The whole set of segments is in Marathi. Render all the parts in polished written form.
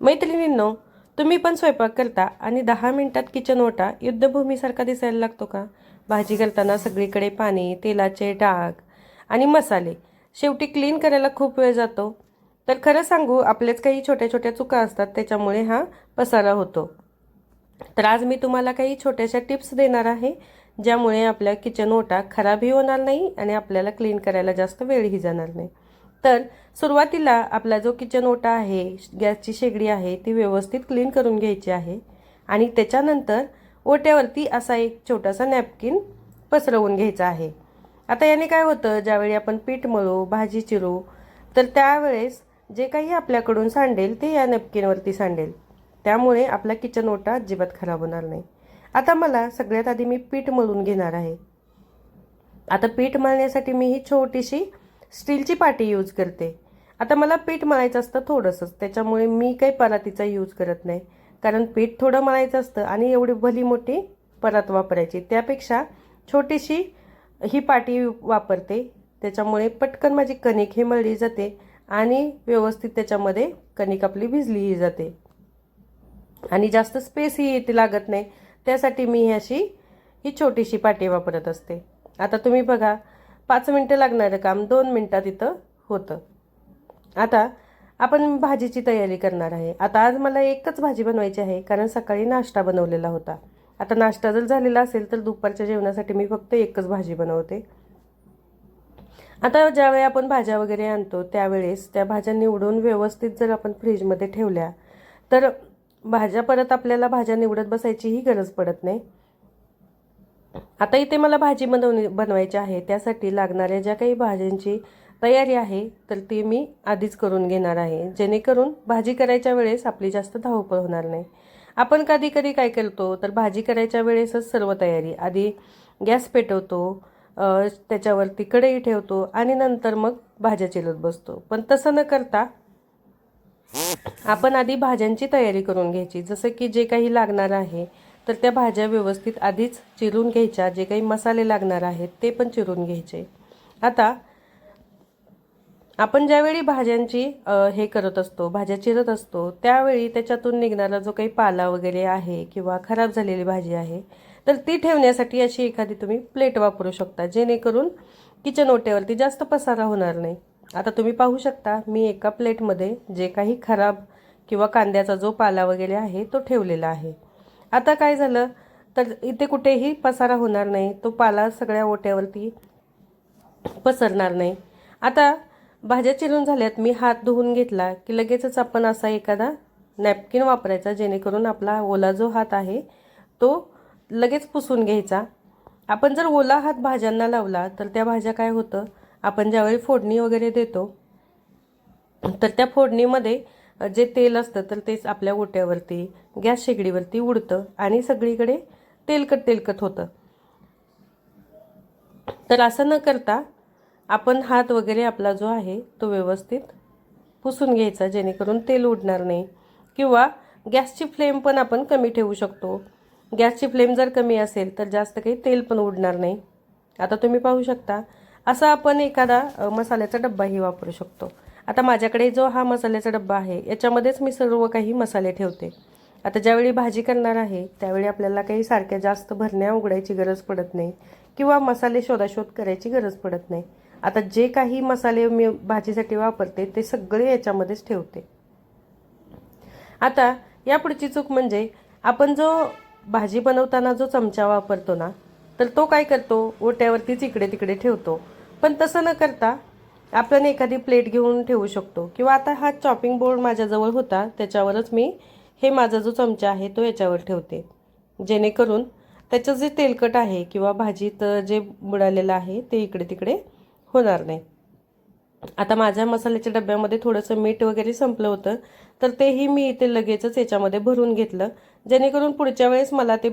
मैत्रिणींनो, तुम्ही पण स्वयंपाक करता आणि 10 मिनिटात किचन ओटा युद्धभूमीसारखा दिसायला लागतो का? भाजी करताना सगळीकडे पाणी, तेलाचे डाग आणि मसाले. शेवटी क्लीन करायला खूप वेळ जातो. तर खरं सांगू, आपल्याच काही छोट्या छोट्या चुका असतात, त्याच्यामुळे हा पसारा होतो. तर आज मी तुम्हाला काही छोट्याशा टिप्स देणार आहे, ज्यामुळे आपल्या किचन ओटा खराबही होणार नाही आणि आपल्याला क्लीन करायला जास्त वेळही जाणार नाही. तर सुरुवातीला आपला जो किचन ओटा आहे, गॅसची शेगडी आहे, ती व्यवस्थित क्लीन करून घ्यायची आहे आणि त्याच्यानंतर ओट्यावरती असा एक छोटासा नॅपकिन पसरवून घ्यायचा आहे. आता याने काय होतं, ज्यावेळी आपण पीठ मळू, भाजी चिरू, तर त्यावेळेस जे काही आपल्याकडून सांडेल ते या नॅपकिनवरती सांडेल. त्यामुळे आपला किचन ओटा अजिबात खराब होणार नाही. आता मला सगळ्यात आधी मी पीठ मळून घेणार आहे. आता पीठ मळण्यासाठी मी ही छोटीशी स्टीलची पाटी यूज करते. आता मला पीठ मळायचं असतं थोडंसंच, त्याच्यामुळे मी काही परातीचा यूज करत नाही, कारण पीठ थोडं मळायचं असतं आणि एवढी भली मोठी परात वापरायची, त्यापेक्षा छोटीशी ही पाटी वापरते. त्याच्यामुळे पटकन माझी कणिक ही मळली जाते आणि व्यवस्थित त्याच्यामध्ये कणिक आपली भिजलीही जाते आणि जास्त स्पेसही इथे लागत नाही. त्यासाठी मी ही छोटीशी पाटी वापरत असते. आता तुम्ही बघा, 5 मिनटं लागणारं काम 2 मिनटात इथं होतं. आता आपण भाजीची तयारी करणार आहे. आता आज मला एकच भाजी बनवायची आहे, कारण सकाळी नाश्ता बनवलेला होता. आता नाश्ता जर झालेला असेल तर दुपारच्या जेवणासाठी मी फक्त एकच भाजी बनवते. आता ज्यावेळी आपण भाज्या वगैरे आणतो त्यावेळेस त्या भाज्या निवडून व्यवस्थित जर आपण फ्रीजमध्ये ठेवल्या तर भाज्या परत आपल्याला भाज्या निवडत बसायचीही गरज पडत नाही. आता इथे मला भाजी बनवायची आहे, त्यासाठी लागणाऱ्या ज्या काही भाज्यांची तयारी आहे तर ती मी आधीच करून घेणार आहे, जेणेकरून भाजी करायच्या वेळेस आपली जास्त धावपळ होणार नाही. आपण कधी कधी काय करतो, तर भाजी करायच्या वेळेसच सर्व तयारी आधी गॅस पेटवतो, त्याच्यावरती कढई ठेवतो आणि नंतर मग भाज्या चिरत बसतो. पण तसं न करता आपण आधी भाज्यांची तयारी करून घ्यायची. जसं की जे काही लागणार आहे तर त्या भाज्या व्यवस्थित आधीच चिरून घ्यायच्या, जे काही मसाले लागणार आहेत ते पण चिरून घ्यायचे. आता आपण ज्यावेळी भाज्यांची हे करत असतो, भाज्या चिरत असतो, त्यावेळी त्याच्यातून निघणारा जो काही पाला वगैरे आहे किंवा खराब झालेली भाजी आहे तर ती ठेवण्यासाठी अशी एखादी तुम्ही प्लेट वापरू शकता, जेणेकरून किचन ओट्यावरती जास्त पसारा होणार नाही. आता तुम्ही पाहू शकता, मी एका प्लेटमध्ये जे काही खराब किंवा कांद्याचा जो पाला वगैरे आहे तो ठेवलेला आहे. आता काय झालं, तर इथे कुठेही पसारा होणार नाही, तो पाला सगळ्या ओट्यावरती पसरणार नाही. आता भाज्या चिरून झाल्यात, मी हात धुवून घेतला की लगेचच आपण असा एखादा नॅपकिन वापरायचा, जेणेकरून आपला ओला जो हात आहे तो लगेच पुसून घ्यायचा. आपण जर ओला हात भाज्यांना लावला तर त्या भाज्या काय होतं, आपण ज्यावेळी फोडणी वगैरे देतो तर त्या फोडणीमध्ये जे तेल असतं तर तेच आपल्या ओट्यावरती, गॅस शेगडीवरती उडतं आणि सगळीकडे तेलकट तेलकट होतं. तर असं न करता आपण हात वगैरे आपला जो आहे तो व्यवस्थित पुसून घ्यायचा, जेणेकरून तेल उडणार नाही. किंवा गॅसची फ्लेम पण आपण कमी ठेवू शकतो. गॅसची फ्लेम जर कमी असेल तर जास्त काही तेल पण उडणार नाही. आता तुम्ही पाहू शकता, असा आपण एखादा मसाल्याचा डब्बाही वापरू शकतो. आता माझ्याकडे जो हा मसाल्याचा डब्बा आहे याच्यामध्येच मी सर्व काही मसाले ठेवते. आता ज्यावेळी भाजी करणार आहे त्यावेळी आपल्याला काही सारख्या जास्त भरण्या उघडायची गरज पडत नाही किंवा मसाले शोधाशोध करायची गरज पडत नाही. आता जे काही मसाले मी भाजीसाठी वापरते ते सगळे याच्यामध्येच ठेवते. आता या पुढची चूक म्हणजे, आपण जो भाजी बनवताना जो चमचा वापरतो ना, तर तो काय करतो, ओट्यावरतीच इकडे तिकडे ठेवतो. पण तसं न करता आपण एखादी प्लेट घेऊन ठेवू शकतो. किंवा आता हा चॉपिंग बोर्ड माझ्याजवळ होता, त्याच्यावरच मी हे माझा जो चमचा आहे तो याच्यावर ठेवते, जेणेकरून त्याचं जे तेलकट आहे किंवा भाजीत जे बुडालेलं आहे ते इकडे तिकडे होणार नाही. आता माझ्या मसाल्याच्या डब्यामध्ये थोडंसं मीठ वगैरे संपलं होतं, तर तेही मी इथे लगेचच याच्यामध्ये भरून घेतलं, जेणेकरून पुढच्या वेळेस मला ते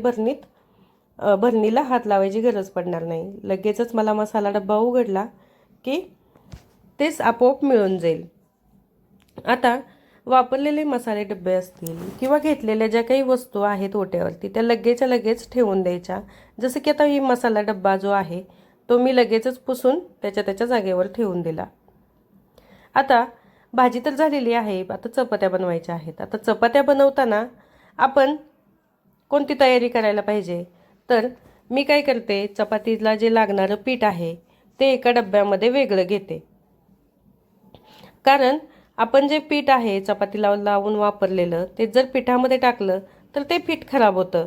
भरणीला हात लावायची गरज पडणार नाही. लगेचच मला मसाला डब्बा उघडला की तेच आपोआप मिळून जाईल. आता वापरलेले मसाले डब्बे असतील किंवा घेतलेल्या ज्या काही वस्तू आहेत ओट्यावरती, त्या लगेचच्या लगेच ठेवून द्यायच्या. जसं की आता ही मसाला डब्बा जो आहे तो मी लगेचच पुसून त्याच्या जागेवर ठेवून दिला. आता भाजी तर झालेली आहे, आता चपात्या बनवायच्या आहेत. आता चपात्या बनवताना आपण कोणती तयारी करायला पाहिजे, तर मी काय करते, चपातीला जे लागणारं पीठ आहे ते एका डब्यामध्ये वेगळं घेते. कारण आपण जे पीठ आहे चपातीला लावून वापरलेलं ते जर पिठामध्ये टाकलं तर ते पीठ खराब होतं.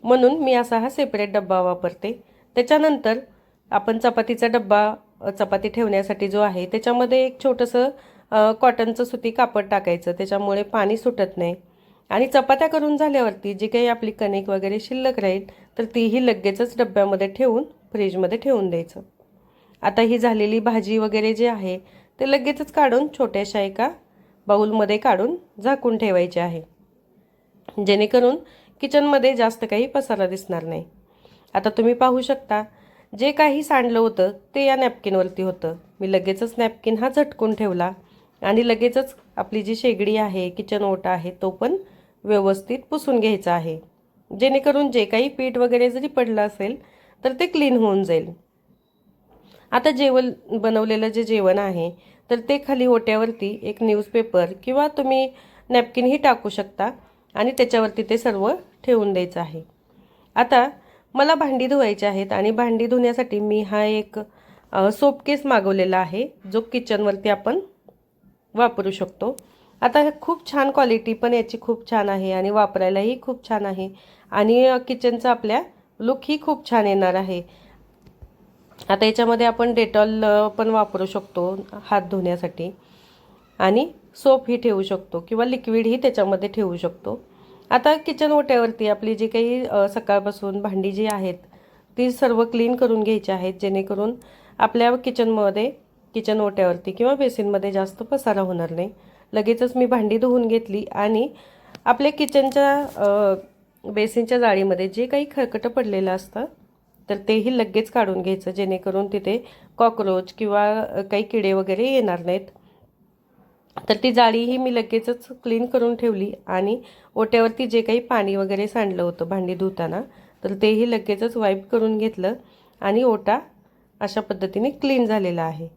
म्हणून मी असा हा सेपरेट डब्बा वापरते. त्याच्यानंतर आपण चपातीचा डब्बा चपाती ठेवण्यासाठी जो आहे त्याच्यामध्ये एक छोटंसं कॉटनचं सुती कापड टाकायचं, त्याच्यामुळे पाणी सुटत नाही. आणि चपात्या करून झाल्यावरती जी काही आपली कणिक वगैरे शिल्लक राहील तर तीही लगेचच डब्यामध्ये ठेवून फ्रीजमध्ये ठेवून द्यायचं. आता ही झालेली भाजी वगैरे जे आहे ते लगेचच काढून छोट्याशा एका बाऊलमध्ये काढून झाकून ठेवायचे आहे, जेणेकरून किचनमध्ये जास्त काही पसारा दिसणार नाही. आता तुम्ही पाहू शकता जे काही सांडलं होतं ते या नॅपकिनवरती होतं. मी लगेचच नॅपकिन हा झटकून ठेवला आणि लगेचच आपली जी शेगडी आहे, किचन ओटा आहे, तो पण व्यवस्थित पुसून घ्यायचा आहे, जेणेकरून जे काही पीठ वगैरे जरी पडलं असेल तर ते क्लीन होऊन जाईल. आता जेवण बनवलेलं जे जेवण आहे तर ते खाली ओट्यावरती एक न्यूजपेपर किंवा तुम्ही नॅपकिनही टाकू शकता आणि त्याच्यावरती ते सर्व ठेवून द्यायचं आहे. आता मला भांडी धुवायची आहेत आणि भांडी धुण्यासाठी मी हा एक सोप केस मागवलेला आहे, जो किचनवरती आपण वापरू शकतो. आता खूप छान क्वालिटी पण याची खूप छान आहे आणि वापरायलाही खूप छान आहे आणि किचनचा आपल्या लुकही खूप छान येणार आहे. आता याच्यामध्ये आपण डेटॉल पण वापरू शकतो हात धुण्यासाठी आणि सोपही ठेवू शकतो किंवा लिक्विडही त्याच्यामध्ये ठेवू शकतो. आता किचन ओट्यावरती आपली जी काही सकाळपासून भांडी जी आहेत ती सर्व क्लीन करून घ्यायची आहेत, जेणेकरून आपल्या किचन ओट्यावरती किंवा बेसिनमध्ये जास्त पसारा होणार नाही. लगेचच मी भांडी धुवून घेतली आणि आपल्या किचनच्या बेसिनच्या जाळीमध्ये जे काही खरकटं पडलेलं असतं तर तेही लगेच काढून घ्यायचं, जेणेकरून तिथे कॉकरोच किंवा काही किडे वगैरे येणार नाहीत. तर ती जाळीही मी लगेचच क्लीन करून ठेवली आणि ओट्यावरती जे काही पाणी वगैरे सांडलं होतं भांडी धुताना तर तेही लगेचच वाईप करून घेतलं आणि ओटा अशा पद्धतीने क्लीन झालेला आहे.